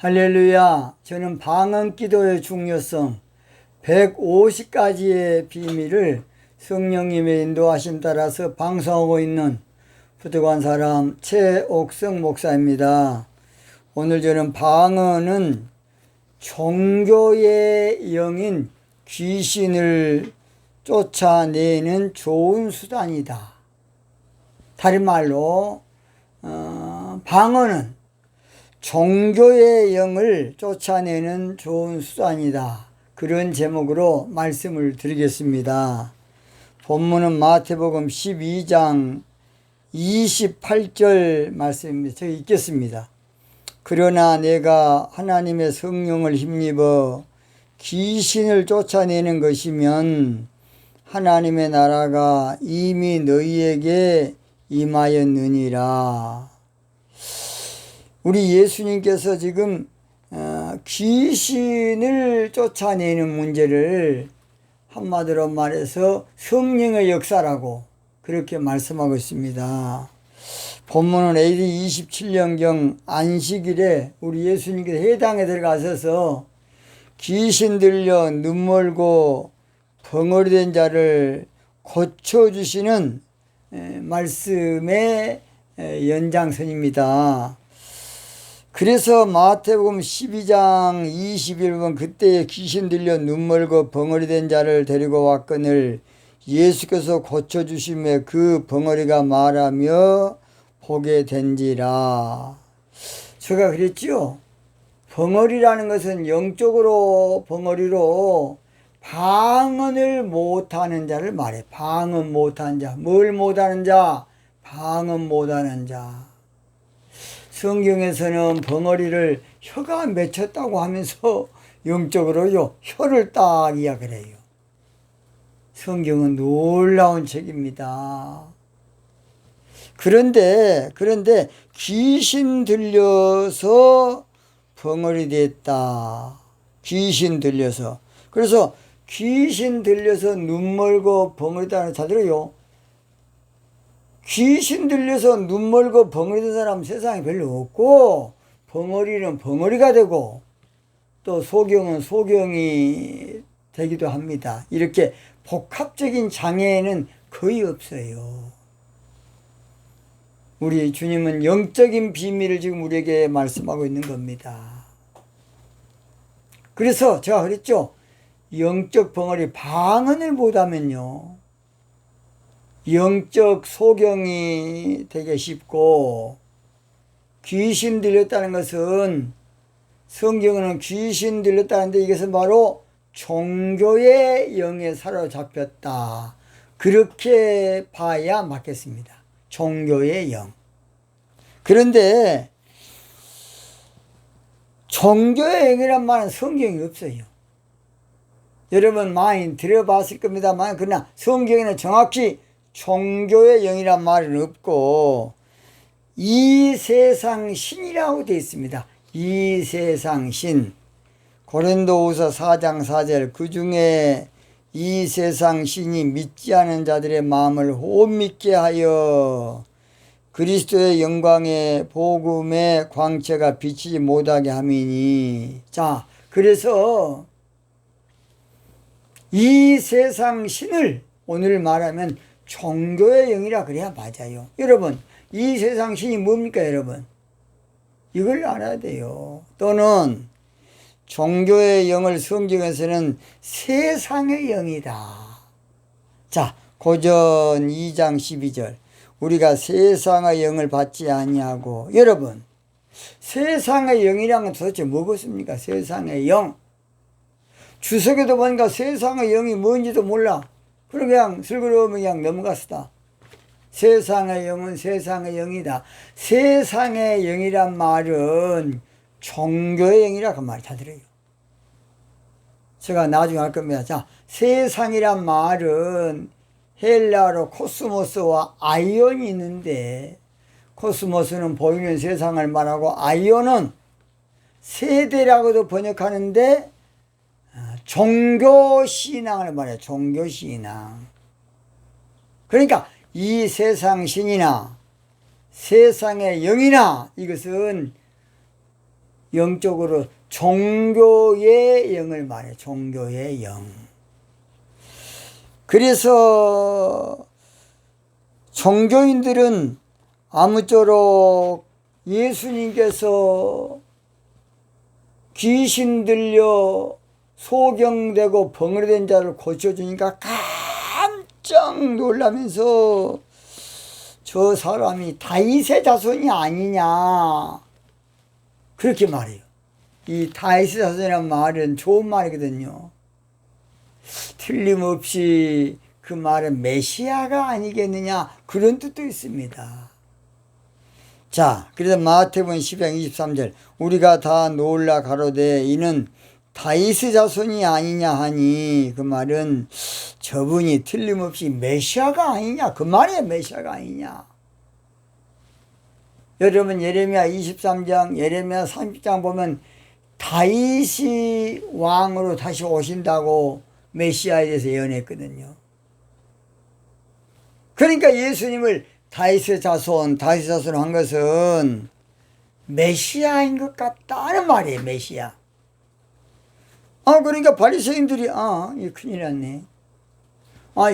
할렐루야. 저는 방언 기도의 중요성 150가지의 비밀을 성령님의 인도하심 따라서 방송하고 있는 부득한 사람 최옥성 목사입니다. 오늘 저는 방언은 종교의 영인 귀신을 쫓아내는 좋은 수단이다. 다른 말로 방언은 종교의 영을 쫓아내는 좋은 수단이다. 그런 제목으로 말씀을 드리겠습니다. 본문은 마태복음 12장 28절 말씀입니다. 제가 읽겠습니다. 그러나 내가 하나님의 성령을 힘입어 귀신을 쫓아내는 것이면 하나님의 나라가 이미 너희에게 임하였느니라. 우리 예수님께서 지금 귀신을 쫓아내는 문제를 한마디로 말해서 성령의 역사라고 그렇게 말씀하고 있습니다. 본문은 AD 27년경 안식일에 우리 예수님께서 회당에 들어가셔서 귀신 들려 눈멀고 벙어리 된 자를 고쳐주시는 말씀의 연장선입니다. 그래서 마태복음 12장 21번 그때에 귀신 들려 눈멀고 벙어리 된 자를 데리고 왔거늘 예수께서 고쳐주심에 그 벙어리가 말하며 보게 된지라. 제가 그랬죠. 벙어리라는 것은 영적으로 벙어리로 방언을 못하는 자를 말해. 방언 못하는 자. 뭘 못하는 자? 방언 못하는 자. 성경에서는 벙어리를 혀가 맺혔다고 하면서 영적으로요 혀를 딱 이야기를 해요. 성경은 놀라운 책입니다. 그런데 귀신 들려서 벙어리 됐다. 귀신 들려서. 그래서 귀신 들려서 눈멀고 벙어리 되는 자들이요. 귀신 들려서 눈멀고 벙어리 된 사람은 세상에 별로 없고 벙어리는 벙어리가 되고 또 소경은 소경이 되기도 합니다. 이렇게 복합적인 장애는 거의 없어요. 우리 주님은 영적인 비밀을 지금 우리에게 말씀하고 있는 겁니다. 그래서 제가 그랬죠. 영적 벙어리 방언을 못하면요 영적 소경이 되기 쉽고 귀신 들렸다는 것은 성경은 귀신 들렸다는데 이것은 바로 종교의 영에 사로잡혔다. 그렇게 봐야 맞겠습니다. 종교의 영. 그런데 종교의 영이란 말은 성경이 없어요. 여러분 많이 들어봤을 겁니다만 그러나 성경에는 정확히 종교의 영이란 말은 없고 이 세상 신이라고 되어 있습니다. 이 세상 신. 고린도후서 4장 4절 그 중에 이 세상 신이 믿지 않은 자들의 마음을 혼미케 하여 그리스도의 영광의 복음의 광채가 비치지 못하게 함이니. 자, 그래서 이 세상 신을 오늘 말하면 종교의 영이라 그래야 맞아요. 여러분, 이 세상 신이 뭡니까, 여러분? 이걸 알아야 돼요. 또는 종교의 영을 성경에서는 세상의 영이다. 자, 고전 2장 12절. 우리가 세상의 영을 받지 아니하고. 여러분, 세상의 영이란 도대체 뭐겠습니까? 세상의 영. 주석에도 보니까 세상의 영이 뭔지도 몰라. 그럼 그냥 슬그러우면 그냥 넘어갔다. 세상의 영은 세상의 영이다. 세상의 영이란 말은 종교의 영이라 그 말이 다 들어요. 제가 나중에 할 겁니다. 자, 세상이란 말은 헬라어로 코스모스와 아이온이 있는데 코스모스는 보이는 세상을 말하고 아이온은 세대라고도 번역하는데 종교신앙을 말해요. 종교신앙. 그러니까 이 세상 신이나 세상의 영이나 이것은 영적으로 종교의 영을 말해. 종교의 영. 그래서 종교인들은 아무쪼록 예수님께서 귀신 들려 소경되고 벙어리된 자를 고쳐주니까 깜짝 놀라면서 저 사람이 다윗의 자손이 아니냐 그렇게 말해요. 이 다윗의 자손이라는 말은 좋은 말이거든요. 틀림없이 그 말은 메시아가 아니겠느냐 그런 뜻도 있습니다. 자, 그래서 마태복음 10장 23절 우리가 다 놀라 가로되 이는 다윗의 자손이 아니냐 하니 그 말은 저분이 틀림없이 메시아가 아니냐 그 말이에요. 메시아가 아니냐. 여러분 예레미야 23장 예레미야 30장 보면 다윗이 왕으로 다시 오신다고 메시아에 대해서 예언했거든요. 그러니까 예수님을 다윗의 자손 한 것은 메시아인 것 같다는 말이에요. 메시아. 그러니까 바리새인들이 이 큰일 났네.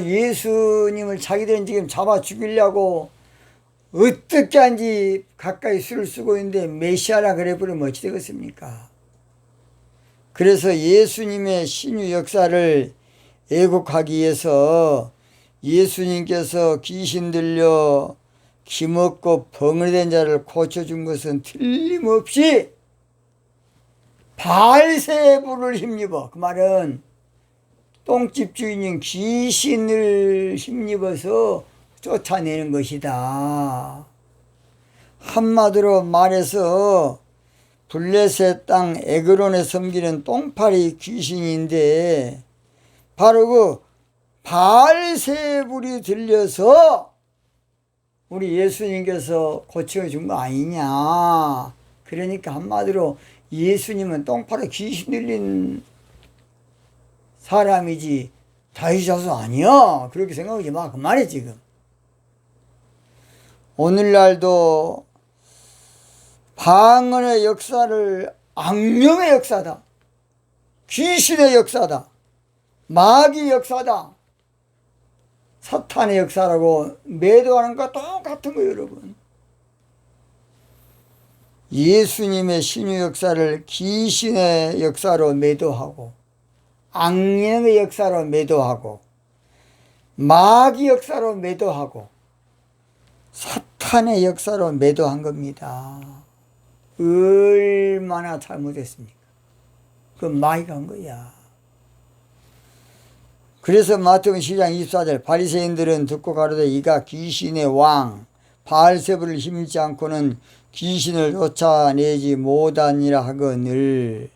예수님을 자기들은 지금 잡아 죽이려고 어떻게 한지 가까이 수를 쓰고 있는데 메시아라 그래 버리면 어찌 되겠습니까? 그래서 예수님의 신유 역사를 애국하기 위해서 예수님께서 귀신 들려 기먹고 벙어리된 자를 고쳐준 것은 틀림없이 바알세부를 힘입어. 그 말은 똥집 주인인 귀신을 힘입어서 쫓아내는 것이다. 한마디로 말해서 블레셋 땅 에그론에 섬기는 똥파리 귀신인데 바로 그 바알세불이 들려서 우리 예수님께서 고쳐준 거 아니냐. 그러니까 한마디로 예수님은 똥파리 귀신 들린 사람이지 다윗 자손 아니야. 그렇게 생각하지 마. 그 말이야 지금. 오늘날도 방언의 역사를 악령의 역사다. 귀신의 역사다. 마귀의 역사다. 사탄의 역사라고 매도하는 거 똑같은 거예요, 여러분. 예수님의 신유 역사를 귀신의 역사로 매도하고 악령의 역사로 매도하고 마귀 역사로 매도하고 사탄의 역사로 매도한 겁니다. 얼마나 잘못했습니까? 그 마귀가 한 거야. 그래서 마태복음 10장 24절 바리새인들은 듣고 가로되 이가 귀신의 왕 바알세불을 힘입지 않고는 귀신을 쫓아내지 못하니라 하거늘.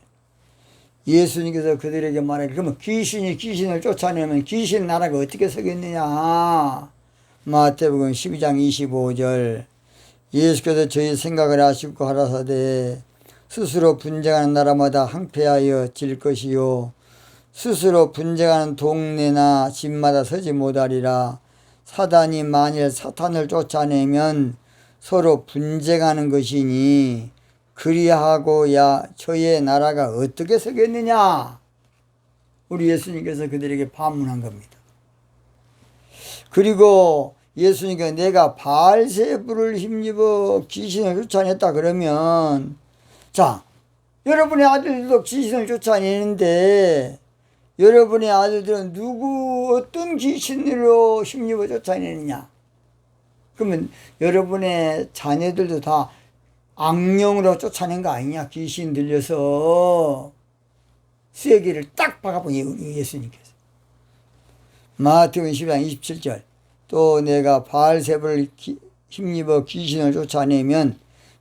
예수님께서 그들에게 말하기 그러면 귀신이 귀신을 쫓아내면 귀신 나라가 어떻게 서겠느냐. 마태복음 12장 25절 예수께서 저희 생각을 아시고 하라사대 스스로 분쟁하는 나라마다 항폐하여 질 것이요 스스로 분쟁하는 동네나 집마다 서지 못하리라. 사단이 만일 사탄을 쫓아내면 서로 분쟁하는 것이니 그리하고야 저의 나라가 어떻게 서겠느냐. 우리 예수님께서 그들에게 반문한 겁니다. 그리고 예수님께서 내가 바알세불을 힘입어 귀신을 쫓아냈다 그러면 자 여러분의 아들들도 귀신을 쫓아내는데 여러분의 아들들은 어떤 귀신으로 힘입어 쫓아내느냐. 그러면 여러분의 자녀들도 다 악령으로 쫓아낸 거 아니냐. 귀신 들려서 쐐기를 딱 박아본 예수님께서. 마태복음 10장 27절 또 내가 바알세불을 힘입어 귀신을 쫓아내면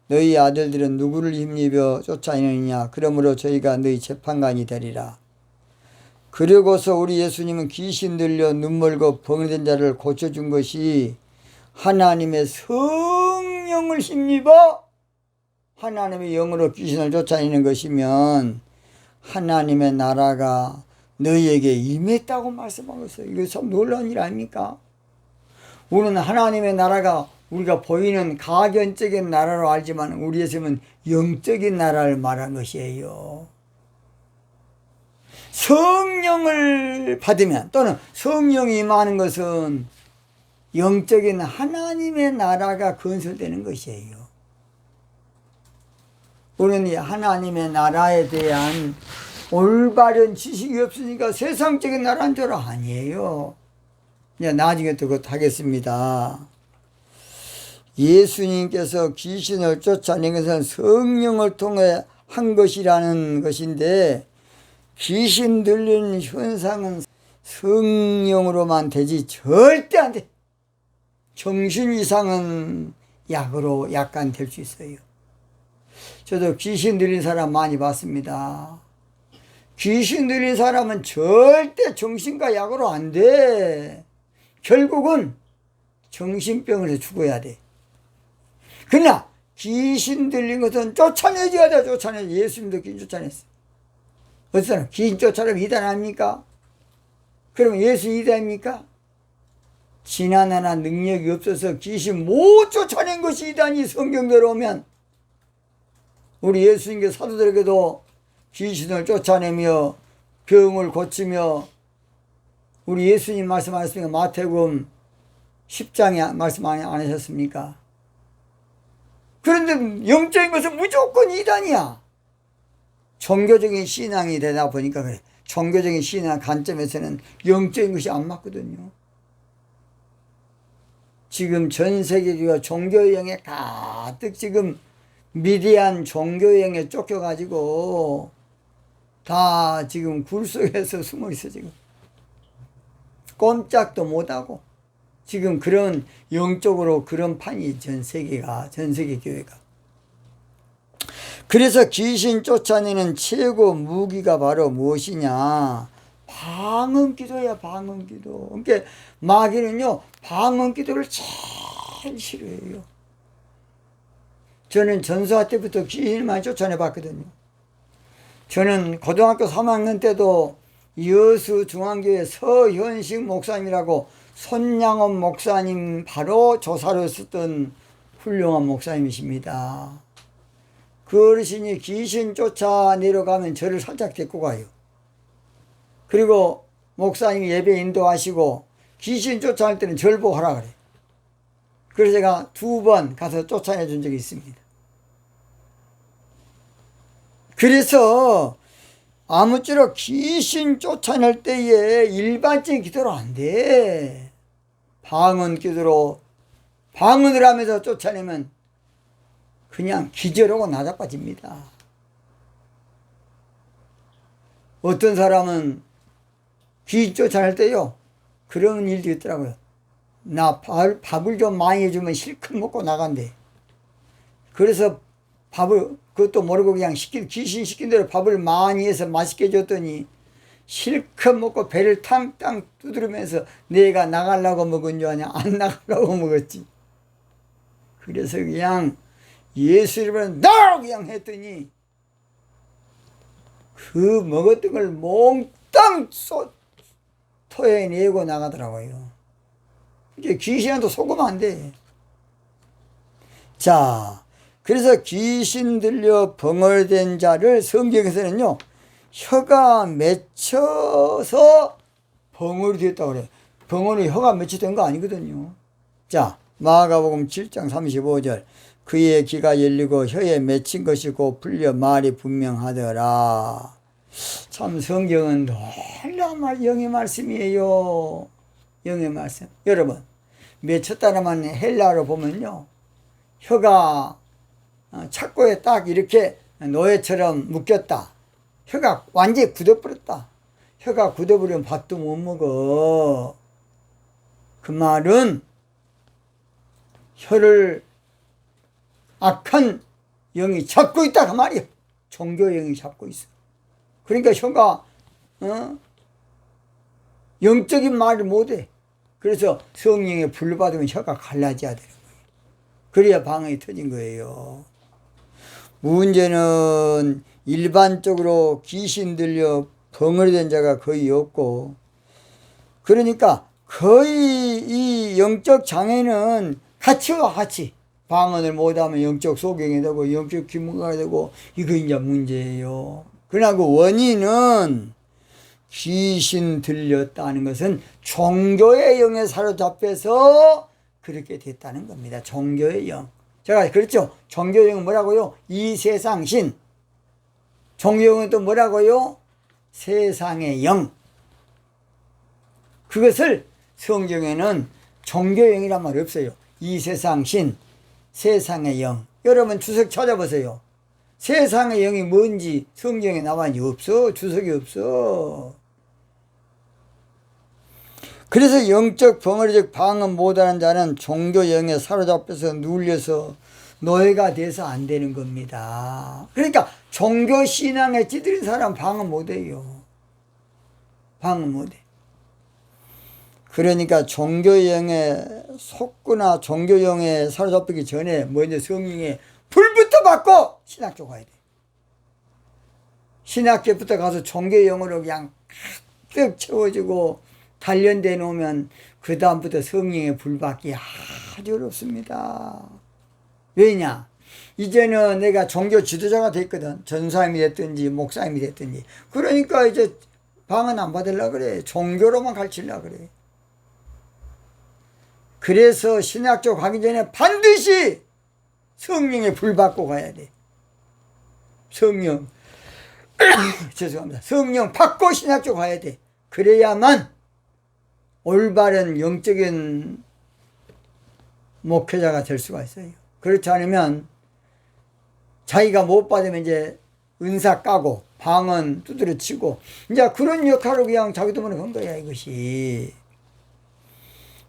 너희 아들들은 누구를 힘입어 쫓아내느냐. 그러므로 저희가 너희 재판관이 되리라. 그리고서 우리 예수님은 귀신 들려 눈멀고 벙어리된 자를 고쳐준 것이 하나님의 성령을 힘입어 하나님의 영으로 귀신을 쫓아내는 것이면 하나님의 나라가 너희에게 임했다고 말씀하고 있어요. 이거 참 놀라운 일 아닙니까? 우리는 하나님의 나라가 우리가 보이는 가견적인 나라로 알지만 우리 예수님은 영적인 나라를 말한 것이에요. 성령을 받으면 또는 성령이 임하는 것은 영적인 하나님의 나라가 건설되는 것이에요. 우리는 이 하나님의 나라에 대한 올바른 지식이 없으니까 세상적인 나라인 줄 아니에요. 이제 나중에 또 그것 하겠습니다. 예수님께서 귀신을 쫓아낸 것은 성령을 통해 한 것이라는 것인데, 귀신 들리는 현상은 성령으로만 되지 절대 안 돼. 정신 이상은 약으로 약간 될 수 있어요. 저도 귀신 들린 사람 많이 봤습니다. 귀신 들린 사람은 절대 정신과 약으로 안 돼. 결국은 정신병으로 죽어야 돼. 그러나 귀신 들린 것은 쫓아내줘야 돼. 쫓아내. 예수님도 귀신 쫓아냈어. 어떤 사람 귀신 쫓아내면 이단 아닙니까? 그러면 예수 이단입니까? 지나나나 능력이 없어서 귀신 못 쫓아낸 것이 이단이 성경대로 오면, 우리 예수님께 사도들에게도 귀신을 쫓아내며 병을 고치며, 우리 예수님 말씀하셨으니까 마태복음 10장에 말씀 안 하셨습니까? 그런데 영적인 것은 무조건 이단이야. 종교적인 신앙이 되다 보니까 그래. 종교적인 신앙 관점에서는 영적인 것이 안 맞거든요. 지금 전 세계가 종교형에 가득 지금 미디안 종교형에 쫓겨가지고 다 지금 굴 속에서 숨어 있어. 지금 꼼짝도 못하고 지금 그런 영적으로 그런 판이 전 세계 교회가. 그래서 귀신 쫓아내는 최고 무기가 바로 무엇이냐? 방언 기도야, 방언 기도. 그러니까 마귀는요, 방언 기도를 제일 싫어해요. 저는 전수화 때부터 귀신을 많이 쫓아내 봤거든요. 저는 고등학교 3학년 때도 여수 중앙교회 서현식 목사님이라고 손양원 목사님 바로 조사로 썼던 훌륭한 목사님이십니다. 그 어르신이 귀신 쫓아 내려가면 저를 살짝 데리고 가요. 그리고 목사님이 예배 인도하시고 귀신 쫓아낼 때는 절 보고 하라 그래. 그래서 제가 2번 가서 쫓아내 준 적이 있습니다. 그래서 아무쪼록 귀신 쫓아낼 때에 일반적인 기도로 안 돼. 방언 기도로, 방언을 하면서 쫓아내면 그냥 기절하고 나자빠집니다. 어떤 사람은 귀신 쫓아낼 때요, 그런 일도 있더라고요. 나 밥을 좀 많이 해주면 실컷 먹고 나간대. 그래서 밥을, 그것도 모르고 그냥 귀신 시킨 대로 밥을 많이 해서 맛있게 줬더니 실컷 먹고 배를 탕탕 두드리면서 내가 나가려고 먹은 줄 아냐? 안 나가려고 먹었지. 그래서 그냥 예수 이름으로 나! 그냥 했더니 그 먹었던 걸 몽땅 토해내고 나가더라고요. 이제 귀신한테 속으면 안 돼. 자, 그래서 귀신 들려 벙어된 자를 성경에서는요, 혀가 맺혀서 벙어리 됐다고 그래요. 벙어리 혀가 맺혀된 거 아니거든요. 자, 마가복음 7장 35절. 그의 귀가 열리고 혀에 맺힌 것이 곧 풀려 말이 분명하더라. 참 성경은 놀라운 영의 말씀이에요. 영의 말씀. 여러분, 맺혔다는 말은 헬라어로 보면요, 혀가 착고에 딱 이렇게 노예처럼 묶였다. 혀가 완전히 굳어버렸다. 혀가 굳어버리면 밥도 못 먹어. 그 말은 혀를 악한 영이 잡고 있다 그 말이야. 종교 영이 잡고 있어. 그러니까 혀가 영적인 말을 못해. 그래서 성령의 불 받으면 혀가 갈라져야 되는 거예요. 그래야 방언이 터진 거예요. 문제는 일반적으로 귀신 들려 벙어리 된 자가 거의 없고, 그러니까 거의 이 영적 장애는 같이 와, 같이. 방언을 못하면 영적 소경이 되고 영적 기문가 되고 이거 이제 문제예요. 그러나 그 원인은 귀신 들렸다는 것은 종교의 영에 사로잡혀서 그렇게 됐다는 겁니다. 종교의 영. 제가 그랬죠. 종교의 영은 뭐라고요? 이 세상 신. 종교의 영은 또 뭐라고요? 세상의 영. 그것을 성경에는 종교의 영이란 말 없어요. 이 세상 신, 세상의 영. 여러분 주석 찾아보세요. 세상의 영이 뭔지 성경에 나와있는지 없어. 주석이 없어. 그래서 영적 벙어리적 방언 못하는 자는 종교 영에 사로잡혀서 눌려서 노예가 돼서 안 되는 겁니다. 그러니까 종교 신앙에 찌들인 사람 방언 못해요. 방언 못해. 그러니까 종교영에 속거나 종교영에 사로잡히기 전에 먼저 성령에 불부터 받고 신학교 가야 돼. 신학교부터 가서 종교영으로 그냥 가득 채워지고 단련돼 놓으면 그 다음부터 성령의 불 받기 아주 어렵습니다. 왜냐? 이제는 내가 종교 지도자가 됐거든. 전사님이 됐든지 목사님이 됐든지. 그러니까 이제 방언 안 받으려고 그래. 종교로만 가르치려고 그래. 그래서 신학교 가기 전에 반드시 성령의 불 받고 가야 돼. 성령 죄송합니다. 성령 받고 신학교 가야 돼. 그래야만 올바른 영적인 목회자가 될 수가 있어요. 그렇지 않으면 자기가 못 받으면 이제 은사 까고 방언 두드려 치고 이제 그런 역할을 그냥 자기도 모르게 한 거야. 이것이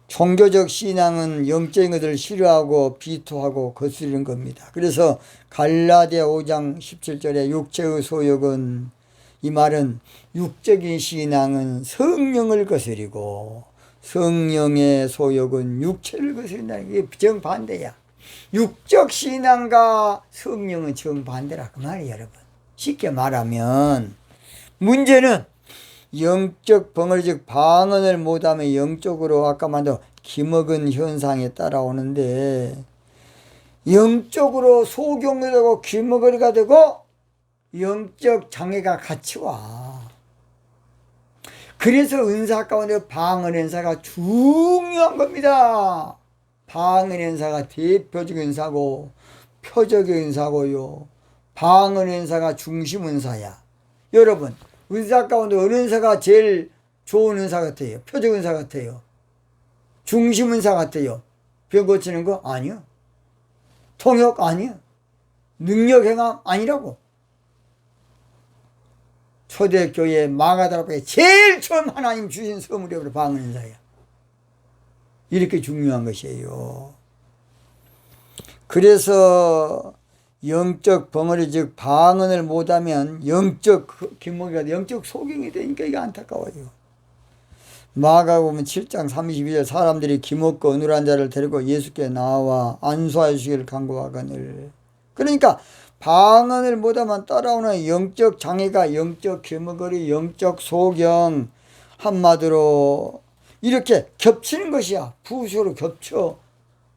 종교적 신앙은 영적인 것을 싫어하고 비토하고 거스르는 겁니다. 그래서 갈라디아 5장 17절에 육체의 소욕은, 이 말은 육적인 신앙은 성령을 거스리고 성령의 소욕은 육체를 거스린다는 게 정반대야. 육적 신앙과 성령은 정반대라 그 말이에요. 여러분 쉽게 말하면 문제는 영적 벙어리적 방언을 못하면 영적으로 아까 말한 기먹은 현상에 따라오는데, 영적으로 소경되고 기먹거리가 되고 영적 장애가 같이 와. 그래서 은사 가운데 방언 은사가 중요한 겁니다. 방언 은사가 대표적 은사고 표적의 은사고요. 방언 은사가 중심 은사야. 여러분 은사 가운데 어느 은사가 제일 좋은 은사 같아요? 표적 은사 같아요? 중심 은사 같아요? 병 고치는 거? 아니요. 통역? 아니요. 능력 행함? 아니라고. 초대교회 마가다락교회 제일 처음 하나님 주신 선물이 바로 방언 은사야. 이렇게 중요한 것이에요. 그래서 영적 벙어리 즉 방언을 못하면 영적 기목이가 영적 소경이 되니까 이게 안타까워요. 마가복음 7장 32절 사람들이 기먹고 어눌한 자를 데리고 예수께 나와 안수하여 주기를 간구하거늘. 그러니까 방언을 못하면 따라오는 영적 장애가 영적 기먹거리 영적 소경 한마디로 이렇게 겹치는 것이야. 부수로 겹쳐.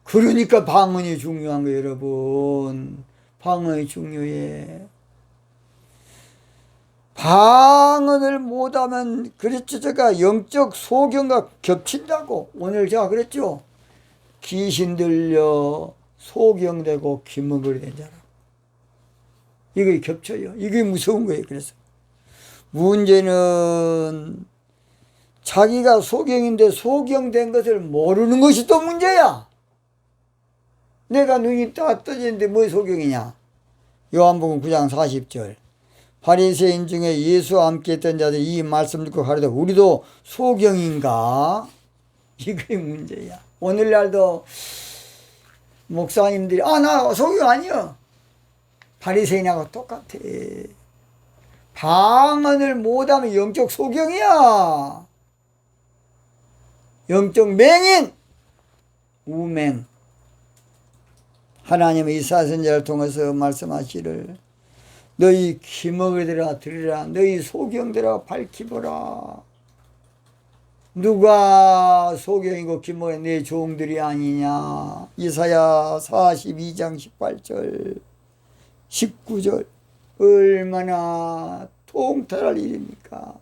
그러니까 방언이 중요한 거예요. 여러분 방언이 중요해. 방언을 못하면 그랬죠. 제가 영적 소경과 겹친다고 오늘 제가 그랬죠. 귀신 들려 소경되고 기먹으리 된 자라. 이게 겹쳐요. 이게 무서운 거예요. 그래서 문제는 자기가 소경인데 소경된 것을 모르는 것이 또 문제야. 내가 눈이 딱 떠지는데 뭐 소경이냐. 요한복음 9장 40절 바리새인 중에 예수와 함께 했던 자들이 이 말씀 듣고 가로되 우리도 소경인가? 이게 문제야. 오늘날도 목사님들이 나 소경 아니야. 바리새인하고 똑같아. 방언을 못하면 영적 소경이야. 영적 맹인 우맹. 하나님은 이사야 선지자를 통해서 말씀하시를 너희 기먹으들아 들으라 너희 소경들아 밝히보라. 누가 소경이고 김모의 내 종들이 아니냐. 이사야 42장 18절 19절. 얼마나 통달할 일입니까?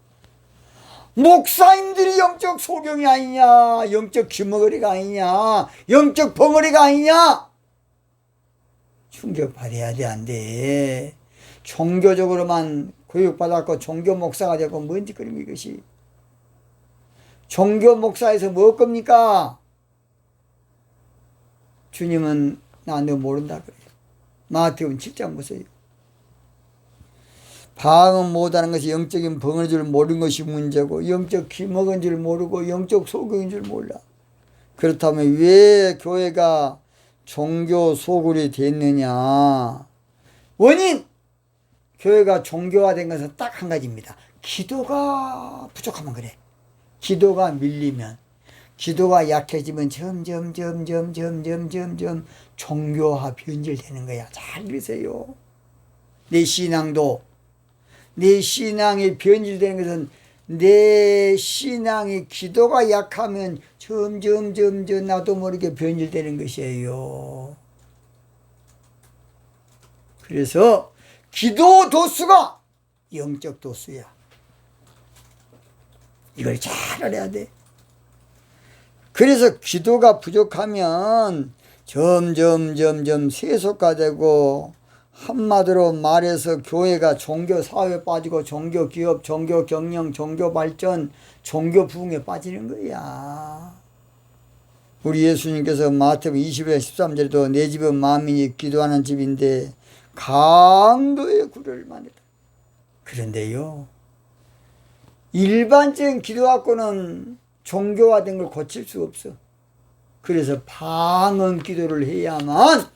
목사님들이 영적 소경이 아니냐, 영적 귀머거리가 아니냐, 영적 벙어리가 아니냐. 충격받아야 돼, 안 돼. 종교적으로만 교육받았고 종교 목사가 되고 뭔 짓거리며 이것이. 종교 목사에서 뭐 겁니까? 주님은 나 너 모른다 그래요. 마태복음 7장 보세요. 방언 못하는 것이 영적인 벙어인 줄 모르는 것이 문제고, 영적 귀먹은 줄 모르고 영적 소경인 줄 몰라. 그렇다면 왜 교회가 종교 소굴이 됐느냐. 원인, 교회가 종교화된 것은 딱 한 가지입니다. 기도가 부족하면 그래. 기도가 밀리면, 기도가 약해지면 점점 종교화 변질되는 거야. 잘 들으세요. 내 신앙도, 내 신앙이 변질되는 것은 내 신앙이 기도가 약하면 점점 나도 모르게 변질되는 것이에요. 그래서 기도 도수가 영적 도수야. 이걸 잘 알아야 돼. 그래서 기도가 부족하면 점점 세속화되고, 한마디로 말해서 교회가 종교 사회에 빠지고 종교 기업, 종교 경영, 종교 발전, 종교 부흥에 빠지는 거야. 우리 예수님께서 마태복음 20장 13절에도 내 집은 만민이 기도하는 집인데 강도의 구려를 만들다. 그런데요, 일반적인 기도 갖고는 종교화된 걸 고칠 수 없어. 그래서 방언 기도를 해야만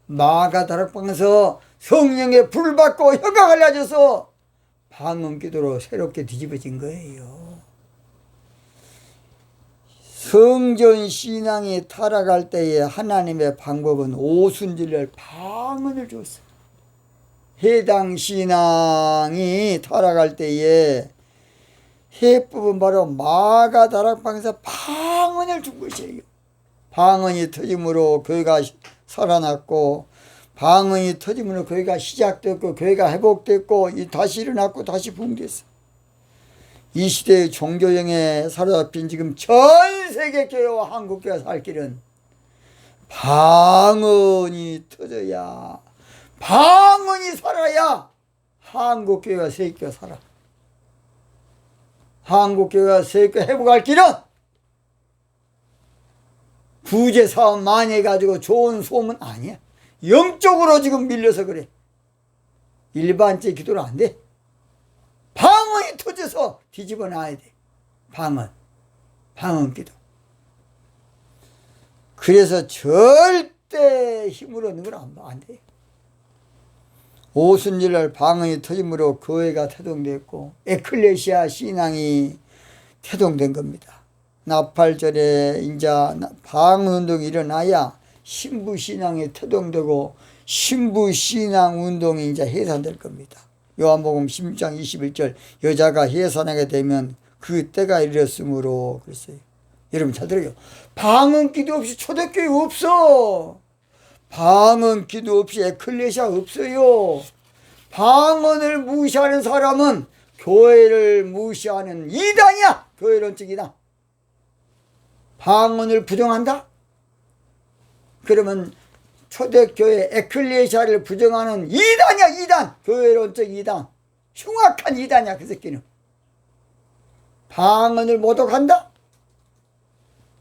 마가다락방에서 성령의 불 받고 혀가 갈라져서 방언 기도로 새롭게 뒤집어진 거예요. 성전 신앙이 타락할 때에 하나님의 방법은 오순절날 방언을 줬어요. 해당 신앙이 타락할 때에 해법은 바로 마가다락방에서 방언을 준 것이에요. 방언이 터짐으로 교회가 살아났고, 방언이 터짐으로 교회가 시작됐고, 교회가 회복됐고, 다시 일어났고, 다시 부흥됐어. 이 시대의 종교형에 사로잡힌 지금 전 세계 교회와 한국 교회가 살 길은 방언이 터져야, 방언이 살아야 한국 교회와 세계 교회가 살아. 한국 교회와 세계 교회가 회복할 길은 구제사업 많이 해가지고 좋은 소문 아니야. 영적으로 지금 밀려서 그래. 일반적 기도는 안 돼. 방언이 터져서 뒤집어 놔야 돼. 방언 기도. 그래서 절대 힘으로 넣는 건 안 돼. 오순절날 방언이 터짐으로 교회가 태동됐고, 에클레시아 신앙이 태동된 겁니다. 나팔절에 이제 방언운동이 일어나야 신부신앙이 태동되고, 신부신앙운동이 이제 해산될 겁니다. 요한복음 16장 21절, 여자가 해산하게 되면 그 때가 이르렀으므로 그랬어요. 여러분 잘 들어요. 방언 기도 없이 초대교회 없어. 방언 기도 없이 에클레시아 없어요. 방언을 무시하는 사람은 교회를 무시하는 이단이야. 교회론적 이단. 방언을 부정한다? 그러면 초대교회 에클레시아를 부정하는 이단이야. 이단. 교회론적 이단. 흉악한 이단이야. 그 새끼는. 방언을 모독한다?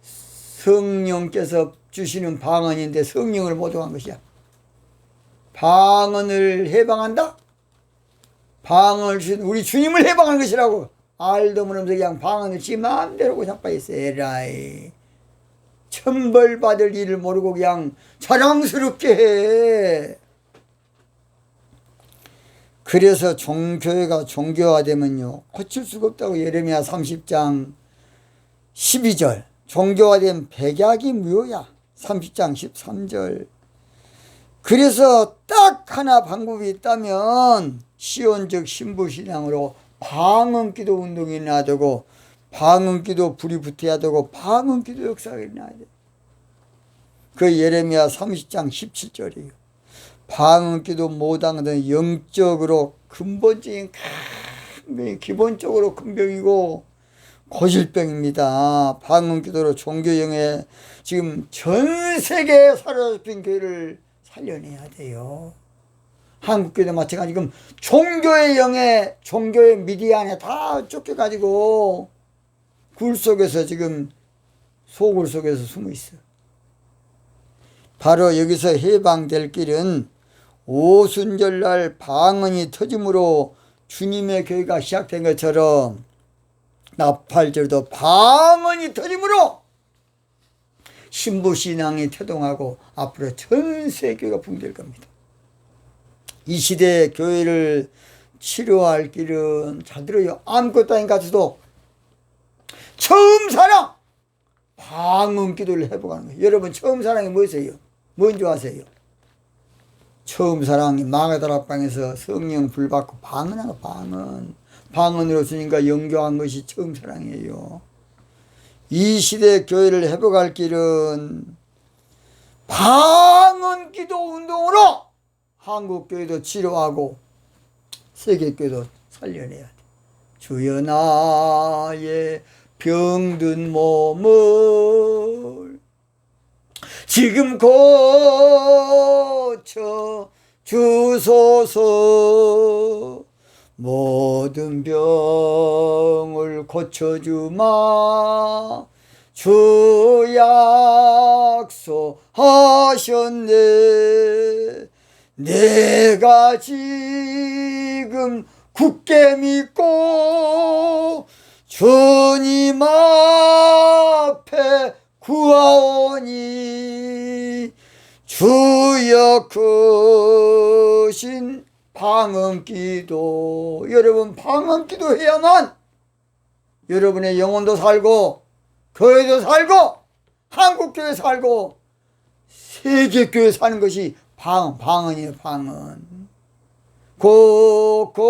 성령께서 주시는 방언인데 성령을 모독한 것이야. 방언을 해방한다? 방언을 주신 우리 주님을 해방한 것이라고. 알도 모르면서 그냥 방언을 지 마음대로 자빠했어. 에라이. 천벌받을 일을 모르고 그냥 자랑스럽게 해. 그래서 교회가 종교화되면요, 고칠 수가 없다고. 예레미야 30장 12절. 종교화된 백약이 무효야. 30장 13절. 그래서 딱 하나 방법이 있다면 시온적 신부신앙으로 방언기도 운동이 나되고 방언기도 불이 붙어야 되고 방언기도 역사가 일어나야 돼. 그 예레미야 30장 17절이에요. 방언기도 못하는 영적으로 근본적인 병이, 기본적으로 큰 병이고 고질병입니다. 방언기도로 종교영에 지금 전 세계에 사로잡힌 교회를 살려내야 돼요. 한국교회도 마찬가지. 지금 종교의 영에, 종교의 미디 안에 다 쫓겨가지고 굴 속에서 지금 소굴 속에서 숨어 있어. 바로 여기서 해방될 길은 오순절날 방언이 터짐으로 주님의 교회가 시작된 것처럼 나팔절도 방언이 터짐으로 신부신앙이 태동하고 앞으로 전 세계가 붕괴될 겁니다. 이 시대의 교회를 치료할 길은, 잘 들어요, 아무것도 아닌 가서도 처음 사랑 방언 기도를 회복하는 거예요. 여러분, 처음 사랑이 뭐세요? 뭔지 아세요? 처음 사랑이 마가다락방에서 성령 불 받고 방언하고, 방언으로 주님과 영교한 것이 처음 사랑이에요. 이 시대 교회를 회복할 길은 방언 기도 운동으로 한국 교회도 치료하고 세계 교회도 살려내야 돼. 주여 나의 병든 몸을 지금 고쳐 주소서. 모든 병을 고쳐주마 주 약속하셨네. 내가 지금 굳게 믿고 주님 앞에 구하오니 주여 크신 방언기도. 여러분, 방언기도 해야만 여러분의 영혼도 살고 교회도 살고 한국교회 살고 세계교회 사는 것이 방언이에요. 방언. 고쳐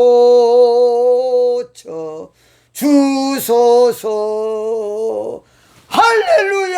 주소서. 할렐루야.